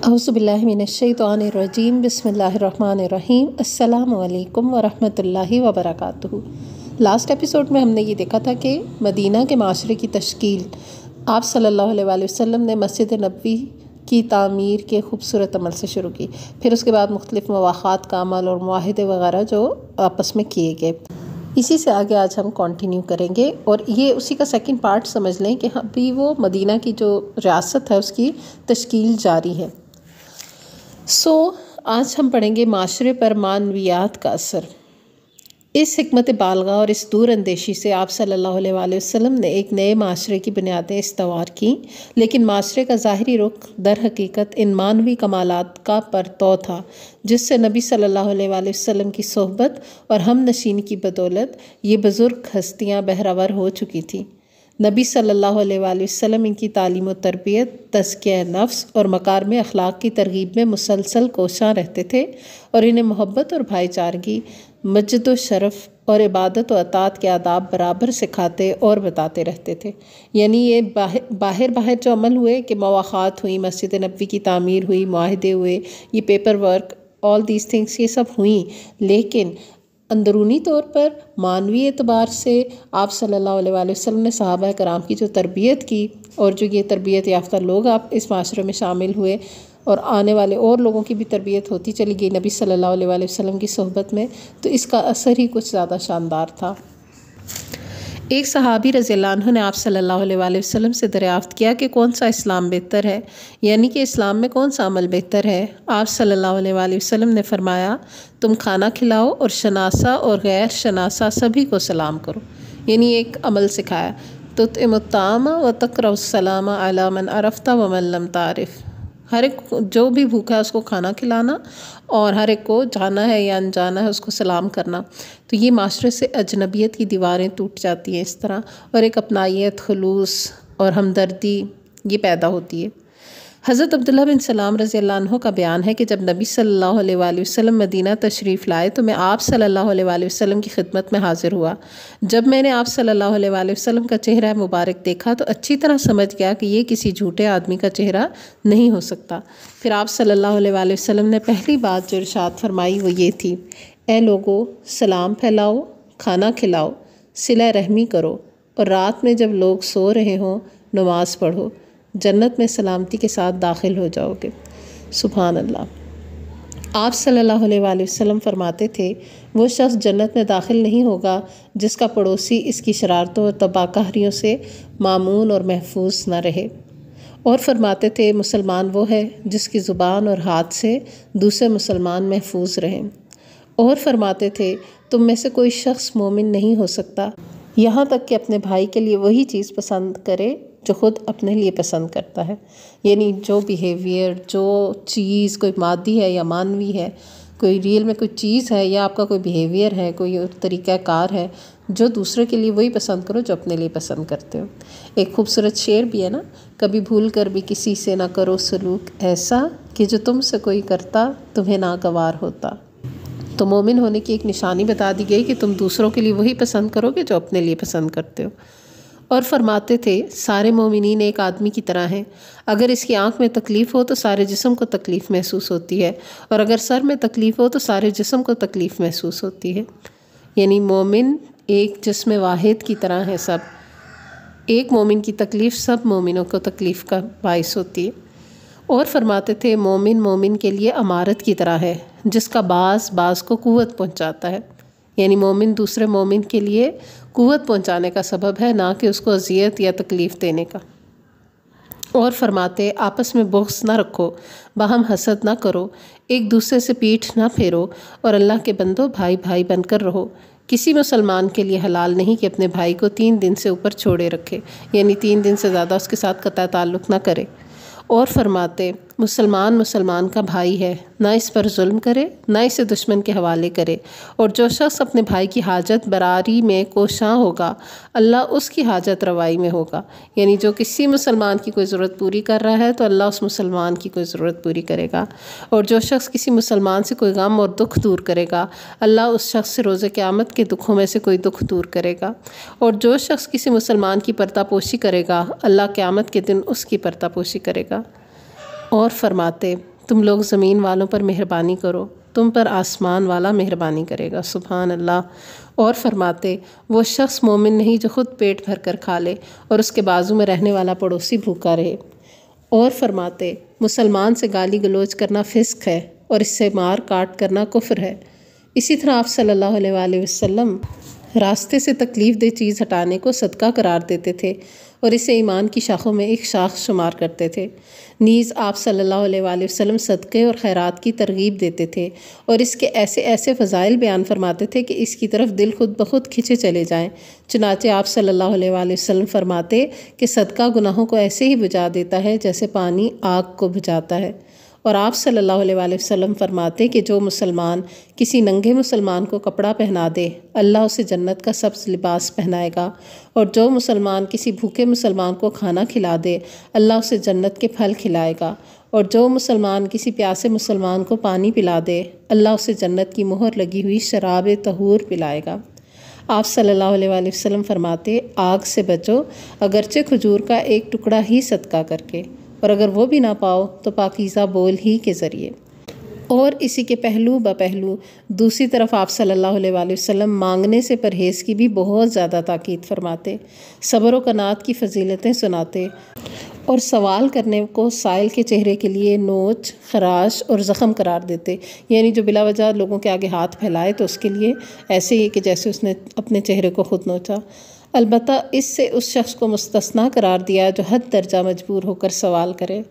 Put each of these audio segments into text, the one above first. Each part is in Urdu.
اعوذ باللہ من الشیطان الرجیم بسم اللہ الرحمن الرحیم السلام علیکم ورحمۃ اللہ وبرکاتہ۔ لاسٹ ایپیسوڈ میں ہم نے یہ دیکھا تھا کہ مدینہ کے معاشرے کی تشکیل آپ صلی اللہ علیہ وآلہ وسلم نے مسجد نبوی کی تعمیر کے خوبصورت عمل سے شروع کی، پھر اس کے بعد مختلف مواخات کا عمل اور معاہدے وغیرہ جو آپس میں کیے گئے۔ اسی سے آگے آج ہم کنٹینیو کریں گے اور یہ اسی کا سیکنڈ پارٹ سمجھ لیں کہ ابھی وہ مدینہ کی جو ریاست ہے اس کی تشکیل جاری ہے۔ آج ہم پڑھیں گے معاشرے پر معنویات کا اثر۔ اس حکمت بالغہ اور اس دور اندیشی سے آپ صلی اللہ علیہ وآلہ وسلم نے ایک نئے معاشرے کی بنیادیں استوار کیں، لیکن معاشرے کا ظاہری رخ در حقیقت ان معنوی کمالات کا پرتو تھا جس سے نبی صلی اللہ علیہ وآلہ وسلم کی صحبت اور ہم نشینی کی بدولت یہ بزرگ ہستیاں بہرور ہو چکی تھیں۔ نبی صلی اللہ علیہ وآلہ وسلم ان کی تعلیم و تربیت، تزکیہ نفس اور مکارم اخلاق کی ترغیب میں مسلسل کوشاں رہتے تھے اور انہیں محبت اور بھائی چارگی، مجد و شرف اور عبادت و اطاعت کے آداب برابر سکھاتے اور بتاتے رہتے تھے۔ یعنی یہ باہر جو عمل ہوئے کہ مواخات ہوئی، مسجد نبوی کی تعمیر ہوئی، معاہدے ہوئے، یہ paper work, all these things یہ سب ہوئیں، لیکن اندرونی طور پر معنوی اعتبار سے آپ صلی اللہ علیہ وآلہ وسلم نے صحابہ کرام کی جو تربیت کی اور جو یہ تربیت یافتہ لوگ آپ اس معاشرے میں شامل ہوئے اور آنے والے اور لوگوں کی بھی تربیت ہوتی چلی گئی نبی صلی اللہ علیہ وآلہ وسلم کی صحبت میں، تو اس کا اثر ہی کچھ زیادہ شاندار تھا۔ ایک صحابی رضی اللہ عنہ نے آپ صلی اللہ علیہ وآلہ وسلم سے دریافت کیا کہ کون سا اسلام بہتر ہے، یعنی کہ اسلام میں کون سا عمل بہتر ہے۔ آپ صلی اللہ علیہ وآلہ وسلم نے فرمایا، تم کھانا کھلاؤ اور شناسا اور غیر شناسا سبھی کو سلام کرو۔ یعنی ایک عمل سکھایا، تطعم الطعام وتقرأ السلام علی من عرفت ومن لم تعرف۔ ہر ایک جو بھی بھوکا ہے اس کو کھانا کھلانا اور ہر ایک کو جانا ہے یا انجانا ہے اس کو سلام کرنا۔ تو یہ معاشرے سے اجنبیت کی دیواریں ٹوٹ جاتی ہیں اس طرح، اور ایک اپنائیت، خلوص اور ہمدردی یہ پیدا ہوتی ہے۔ حضرت عبداللہ بن سلام رضی اللہ عنہ کا بیان ہے کہ جب نبی صلی اللہ علیہ وآلہ وسلم مدینہ تشریف لائے تو میں آپ صلی اللہ علیہ وآلہ وسلم کی خدمت میں حاضر ہوا۔ جب میں نے آپ صلی اللہ علیہ وآلہ وسلم کا چہرہ مبارک دیکھا تو اچھی طرح سمجھ گیا کہ یہ کسی جھوٹے آدمی کا چہرہ نہیں ہو سکتا۔ پھر آپ صلی اللہ علیہ وآلہ وسلم نے پہلی بات جو ارشاد فرمائی وہ یہ تھی، اے لوگو، سلام پھیلاؤ، کھانا کھلاؤ، صلہ رحمی کرو اور رات میں جب لوگ سو رہے ہوں نماز پڑھو، جنت میں سلامتی کے ساتھ داخل ہو جاؤ گے۔ سبحان اللہ۔ آپ صلی اللہ علیہ وآلہ وسلم فرماتے تھے، وہ شخص جنت میں داخل نہیں ہوگا جس کا پڑوسی اس کی شرارتوں اور تباہکاریوں سے مامون اور محفوظ نہ رہے۔ اور فرماتے تھے، مسلمان وہ ہے جس کی زبان اور ہاتھ سے دوسرے مسلمان محفوظ رہیں۔ اور فرماتے تھے، تم میں سے کوئی شخص مومن نہیں ہو سکتا یہاں تک کہ اپنے بھائی کے لیے وہی چیز پسند کرے جو خود اپنے لیے پسند کرتا ہے۔ یعنی جو بیہیویئر، جو چیز کوئی مادی ہے یا معنوی ہے، کوئی ریئل میں کوئی چیز ہے یا آپ کا کوئی بیہیویئر ہے، کوئی طریقہ کار ہے، جو دوسرے کے لیے وہی پسند کرو جو اپنے لیے پسند کرتے ہو۔ ایک خوبصورت شعر بھی ہے نا، کبھی بھول کر بھی کسی سے نہ کرو سلوک ایسا کہ جو تم سے کوئی کرتا تمہیں ناگوار ہوتا۔ تو مومن ہونے کی ایک نشانی بتا دی گئی کہ تم دوسروں کے لیے وہی پسند کرو گے جو اپنے لیے پسند کرتے ہو۔ اور فرماتے تھے، سارے مومنین ایک آدمی کی طرح ہیں، اگر اس کی آنکھ میں تکلیف ہو تو سارے جسم کو تکلیف محسوس ہوتی ہے، اور اگر سر میں تکلیف ہو تو سارے جسم کو تکلیف محسوس ہوتی ہے۔ یعنی مومن ایک جسم واحد کی طرح ہے، سب ایک مومن کی تکلیف سب مومنوں کو تکلیف کا باعث ہوتی ہے۔ اور فرماتے تھے، مومن کے لیے عمارت کی طرح ہے جس کا بعض کو قوت پہنچاتا ہے۔ یعنی مومن دوسرے مومن کے لیے قوت پہنچانے کا سبب ہے، نہ کہ اس کو اذیت یا تکلیف دینے کا۔ اور فرماتے، آپس میں بغض نہ رکھو، باہم حسد نہ کرو، ایک دوسرے سے پیٹھ نہ پھیرو، اور اللہ کے بندو بھائی بن کر رہو۔ کسی مسلمان کے لیے حلال نہیں کہ اپنے بھائی کو 3 دن سے اوپر چھوڑے رکھے، یعنی 3 دن سے زیادہ اس کے ساتھ قطع تعلق نہ کرے۔ اور فرماتے، مسلمان کا بھائی ہے، نہ اس پر ظلم کرے، نہ اسے دشمن کے حوالے کرے، اور جو شخص اپنے بھائی کی حاجت براری میں کوشاں ہوگا اللہ اس کی حاجت روائی میں ہوگا۔ یعنی جو کسی مسلمان کی کوئی ضرورت پوری کر رہا ہے تو اللہ اس مسلمان کی کوئی ضرورت پوری کرے گا، اور جو شخص کسی مسلمان سے کوئی غم اور دکھ دور کرے گا اللہ اس شخص سے روز قیامت کے دکھوں میں سے کوئی دکھ دور کرے گا، اور جو شخص کسی مسلمان کی پردہ پوشی کرے گا اللہ قیامت کے دن اس کی پردہ پوشی کرے گا۔ اور فرماتے، تم لوگ زمین والوں پر مہربانی کرو، تم پر آسمان والا مہربانی کرے گا۔ سبحان اللہ۔ اور فرماتے وہ شخص مومن نہیں جو خود پیٹ بھر کر کھا لے اور اس کے بازو میں رہنے والا پڑوسی بھوکا رہے۔ اور فرماتے مسلمان سے گالی گلوچ کرنا فسق ہے اور اس سے مار کاٹ کرنا کفر ہے۔ اسی طرح آپ صلی اللہ علیہ وآلہ وسلم راستے سے تکلیف دہ چیز ہٹانے کو صدقہ قرار دیتے تھے اور اسے ایمان کی شاخوں میں ایک شاخ شمار کرتے تھے۔ نیز آپ صلی اللہ علیہ وآلہ وسلم صدقے اور خیرات کی ترغیب دیتے تھے اور اس کے ایسے ایسے فضائل بیان فرماتے تھے کہ اس کی طرف دل خود بخود کھنچے چلے جائیں۔ چنانچہ آپ صلی اللہ علیہ وآلہ وسلم فرماتے کہ صدقہ گناہوں کو ایسے ہی بجھا دیتا ہے جیسے پانی آگ کو بجھاتا ہے۔ اور آپ صلی اللہ علیہ وآلہ وسلم فرماتے کہ جو مسلمان کسی ننگے مسلمان کو کپڑا پہنا دے اللہ اسے جنت کا سبز لباس پہنائے گا، اور جو مسلمان کسی بھوکے مسلمان کو کھانا کھلا دے اللہ اسے جنت کے پھل کھلائے گا، اور جو مسلمان کسی پیاسے مسلمان کو پانی پلا دے اللہ اسے جنت کی مہر لگی ہوئی شراب طہور پلائے گا۔ آپ صلی اللہ علیہ وآلہ وسلم فرماتے آگ سے بچو اگرچہ کھجور کا ایک ٹکڑا ہی صدقہ کر کے، اور اگر وہ بھی نہ پاؤ تو پاکیزہ بول ہی کے ذریعے۔ اور اسی کے پہلو بپہلو دوسری طرف آپ صلی اللہ علیہ وآلہ وسلم مانگنے سے پرہیز کی بھی بہت زیادہ تاکید فرماتے، صبر و قناعت کی فضیلتیں سناتے، اور سوال کرنے کو سائل کے چہرے کے لیے نوچ، خراش اور زخم قرار دیتے، یعنی جو بلا وجہ لوگوں کے آگے ہاتھ پھیلائے تو اس کے لیے ایسے ہی کہ جیسے اس نے اپنے چہرے کو خود نوچا۔ البتہ اس سے اس شخص کو مستثنیٰ قرار دیا جو حد درجہ مجبور ہو کر سوال کرے۔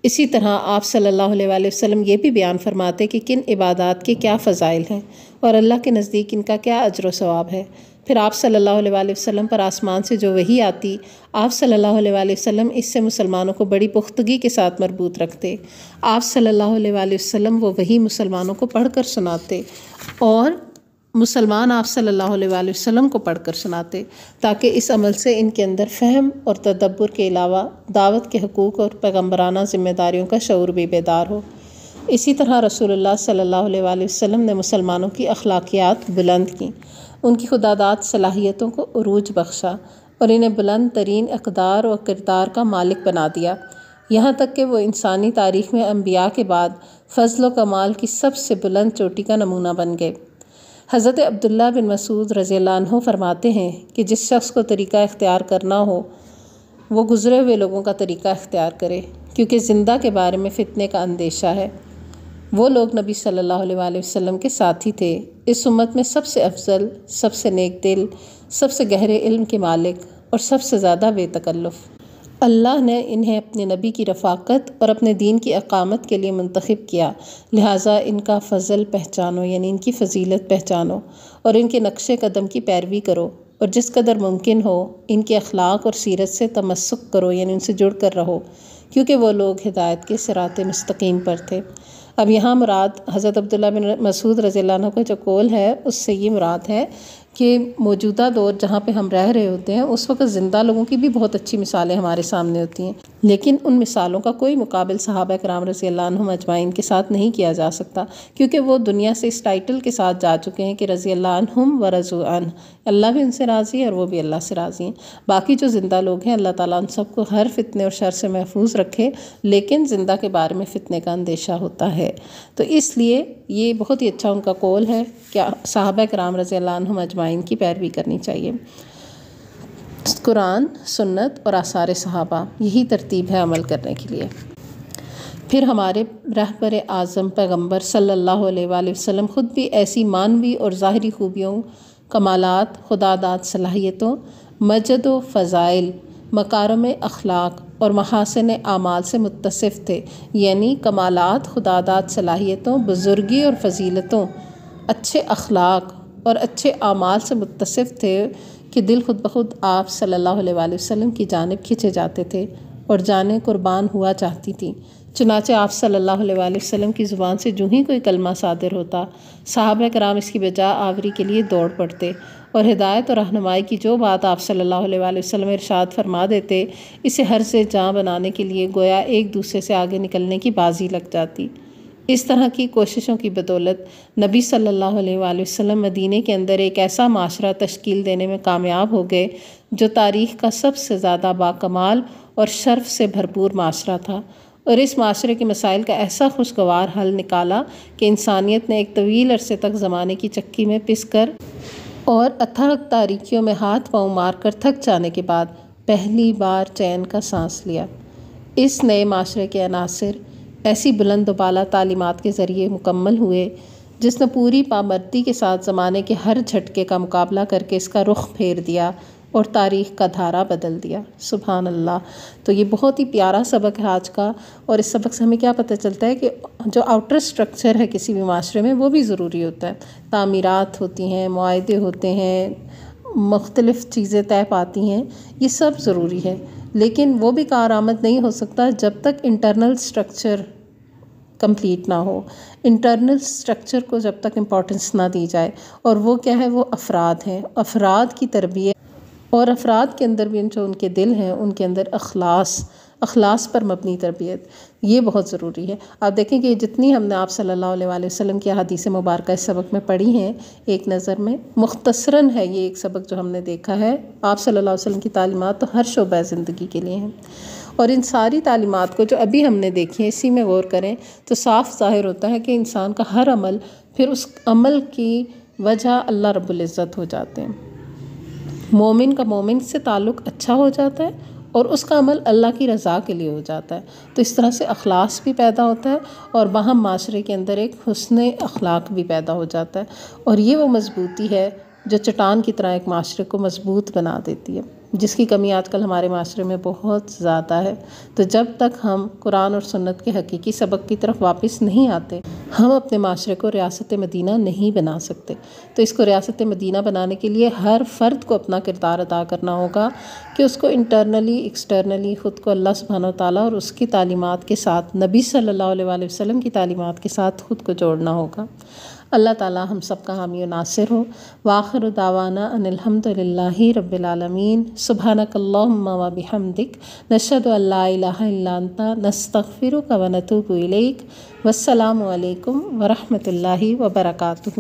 اسی طرح آپ صلی اللہ علیہ وآلہ وسلم یہ بھی بیان فرماتے کہ کن عبادات کے کیا فضائل ہیں اور اللہ کے نزدیک ان کا کیا اجر و ثواب ہے۔ پھر آپ صلی اللہ علیہ وآلہ وسلم پر آسمان سے جو وحی آتی آپ صلی اللہ علیہ وآلہ وسلم اس سے مسلمانوں کو بڑی پختگی کے ساتھ مربوط رکھتے۔ آپ صلی اللہ علیہ وآلہ وسلم وہ وحی مسلمانوں کو پڑھ کر سناتے اور مسلمان آپ صلی اللہ علیہ وآلہ وسلم کو پڑھ کر سناتے، تاکہ اس عمل سے ان کے اندر فہم اور تدبر کے علاوہ دعوت کے حقوق اور پیغمبرانہ ذمہ داریوں کا شعور بھی بیدار ہو۔ اسی طرح رسول اللہ صلی اللہ علیہ وآلہ وسلم نے مسلمانوں کی اخلاقیات بلند کیں، ان کی خداداد صلاحیتوں کو عروج بخشا اور انہیں بلند ترین اقدار و کردار کا مالک بنا دیا، یہاں تک کہ وہ انسانی تاریخ میں انبیاء کے بعد فضل و کمال کی سب سے بلند چوٹی کا نمونہ بن گئے۔ حضرت عبداللہ بن مسعود رضی اللہ عنہ فرماتے ہیں کہ جس شخص کو طریقہ اختیار کرنا ہو وہ گزرے ہوئے لوگوں کا طریقہ اختیار کرے، کیونکہ زندہ کے بارے میں فتنے کا اندیشہ ہے۔ وہ لوگ نبی صلی اللہ علیہ وآلہ وسلم کے ساتھی تھے، اس امت میں سب سے افضل، سب سے نیک دل، سب سے گہرے علم کے مالک اور سب سے زیادہ بے تکلف۔ اللہ نے انہیں اپنے نبی کی رفاقت اور اپنے دین کی اقامت کے لیے منتخب کیا، لہٰذا ان کا فضل پہچانو، یعنی ان کی فضیلت پہچانو اور ان کے نقش قدم کی پیروی کرو، اور جس قدر ممکن ہو ان کے اخلاق اور سیرت سے تمسک کرو، یعنی ان سے جڑ کر رہو، کیونکہ وہ لوگ ہدایت کے صراط مستقیم پر تھے۔ اب یہاں مراد حضرت عبداللہ بن مسعود رضی اللہ عنہ کا جو قول ہے اس سے یہ مراد ہے کہ موجودہ دور جہاں پہ ہم رہ رہے ہوتے ہیں اس وقت زندہ لوگوں کی بھی بہت اچھی مثالیں ہمارے سامنے ہوتی ہیں، لیکن ان مثالوں کا کوئی مقابل صحابہ کرام رضی اللہ عنہم اجمعین کے ساتھ نہیں کیا جا سکتا، کیونکہ وہ دنیا سے اس ٹائٹل کے ساتھ جا چکے ہیں کہ رضی اللہ عنہم و رضوا عنہ، اللہ بھی ان سے راضی ہے اور وہ بھی اللہ سے راضی ہیں۔ باقی جو زندہ لوگ ہیں اللہ تعالیٰ ان سب کو ہر فتنے اور شر سے محفوظ رکھے، لیکن زندہ کے بارے میں فتنے کا اندیشہ ہوتا ہے، تو اس لیے یہ بہت ہی اچھا ان کا قول ہے کہ صحابہ کرام رضی اللہ عنہم اجمعین کی پیروی کرنی چاہیے۔ قرآن، سنت اور آثار صحابہ، یہی ترتیب ہے عمل کرنے کے لیے۔ پھر ہمارے رہبر اعظم پیغمبر صلی اللہ علیہ وآلہ وسلم خود بھی ایسی معنوی اور ظاہری خوبیوں، کمالات، خداداد صلاحیتوں، مجد و فضائل، مکارم اخلاق اور محاسن اعمال سے متصف تھے، یعنی کمالات، خداداد صلاحیتوں، بزرگی اور فضیلتوں، اچھے اخلاق اور اچھے اعمال سے متصف تھے کہ دل خود بخود آپ صلی اللہ علیہ وآلہ وسلم کی جانب کھنچے جاتے تھے اور جانیں قربان ہوا چاہتی تھیں۔ چنانچہ آپ صلی اللہ علیہ وآلہ وسلم کی زبان سے جو ہی کوئی کلمہ صادر ہوتا صحابہ کرام اس کی بجا آوری کے لیے دوڑ پڑتے، اور ہدایت اور رہنمائی کی جو بات آپ صلی اللہ علیہ وآلہ وسلم ارشاد فرما دیتے اسے حرز جاں بنانے کے لیے گویا ایک دوسرے سے آگے نکلنے کی بازی لگ جاتی۔ اس طرح کی کوششوں کی بدولت نبی صلی اللہ علیہ وآلہ وسلم مدینے کے اندر ایک ایسا معاشرہ تشکیل دینے میں کامیاب ہو گئے جو تاریخ کا سب سے زیادہ باکمال اور شرف سے بھرپور معاشرہ تھا، اور اس معاشرے کے مسائل کا ایسا خوشگوار حل نکالا کہ انسانیت نے ایک طویل عرصے تک زمانے کی چکی میں پس کر اور اتھاہ تاریکیوں میں ہاتھ پاؤں مار کر تھک جانے کے بعد پہلی بار چین کا سانس لیا۔ اس نئے معاشرے کے عناصر ایسی بلند و بالا تعلیمات کے ذریعے مکمل ہوئے جس نے پوری پامردی کے ساتھ زمانے کے ہر جھٹکے کا مقابلہ کر کے اس کا رخ پھیر دیا اور تاریخ کا دھارا بدل دیا۔ سبحان اللہ۔ تو یہ بہت ہی پیارا سبق ہے آج کا، اور اس سبق سے ہمیں کیا پتہ چلتا ہے کہ جو آؤٹر سٹرکچر ہے کسی بھی معاشرے میں وہ بھی ضروری ہوتا ہے۔ تعمیرات ہوتی ہیں، معاہدے ہوتے ہیں، مختلف چیزیں طے پاتی ہیں، یہ سب ضروری ہے، لیکن وہ بھی کارآمد نہیں ہو سکتا جب تک انٹرنل سٹرکچر کمپلیٹ نہ ہو، انٹرنل سٹرکچر کو جب تک امپورٹنس نہ دی جائے، اور وہ کیا ہے؟ وہ افراد ہیں، افراد کی تربیت، اور افراد کے اندر بھی جو ان کے دل ہیں ان کے اندر اخلاص پر مبنی تربیت، یہ بہت ضروری ہے۔ آپ دیکھیں کہ جتنی ہم نے آپ صلی اللہ علیہ وآلہ وسلم کی احادیث مبارکہ اس سبق میں پڑھی ہیں، ایک نظر میں مختصراً ہے یہ ایک سبق جو ہم نے دیکھا ہے، آپ صلی اللہ علیہ وسلم کی تعلیمات تو ہر شعبہ زندگی کے لیے ہیں، اور ان ساری تعلیمات کو جو ابھی ہم نے دیکھی ہیں اسی میں غور کریں تو صاف ظاہر ہوتا ہے کہ انسان کا ہر عمل پھر اس عمل کی وجہ اللہ رب العزت ہو جاتے ہیں۔ مومن کا مومن سے تعلق اچھا ہو جاتا ہے اور اس کا عمل اللہ کی رضا کے لیے ہو جاتا ہے، تو اس طرح سے اخلاص بھی پیدا ہوتا ہے اور باہم معاشرے کے اندر ایک حسن اخلاق بھی پیدا ہو جاتا ہے، اور یہ وہ مضبوطی ہے جو چٹان کی طرح ایک معاشرے کو مضبوط بنا دیتی ہے، جس کی کمی آج کل ہمارے معاشرے میں بہت زیادہ ہے۔ تو جب تک ہم قرآن اور سنت کے حقیقی سبق کی طرف واپس نہیں آتے، ہم اپنے معاشرے کو ریاست مدینہ نہیں بنا سکتے۔ تو اس کو ریاست مدینہ بنانے کے لیے ہر فرد کو اپنا کردار ادا کرنا ہوگا کہ اس کو انٹرنلی ایکسٹرنلی خود کو اللہ سبحانہ وتعالیٰ اور اس کی تعلیمات کے ساتھ، نبی صلی اللہ علیہ وآلہ وسلم کی تعلیمات کے ساتھ خود کو جوڑنا ہوگا۔ اللہ تعالیٰ ہم سب کا حامی و ناصر ہو۔ وآخر دعوانا ان الحمد للہ رب العالمین۔ سبحانک اللہم و بحمدک، نشہد ان لا الہ الا انت، نستغفرک و نتوب الیک۔ والسلام علیکم ورحمۃ اللہ وبرکاتہ۔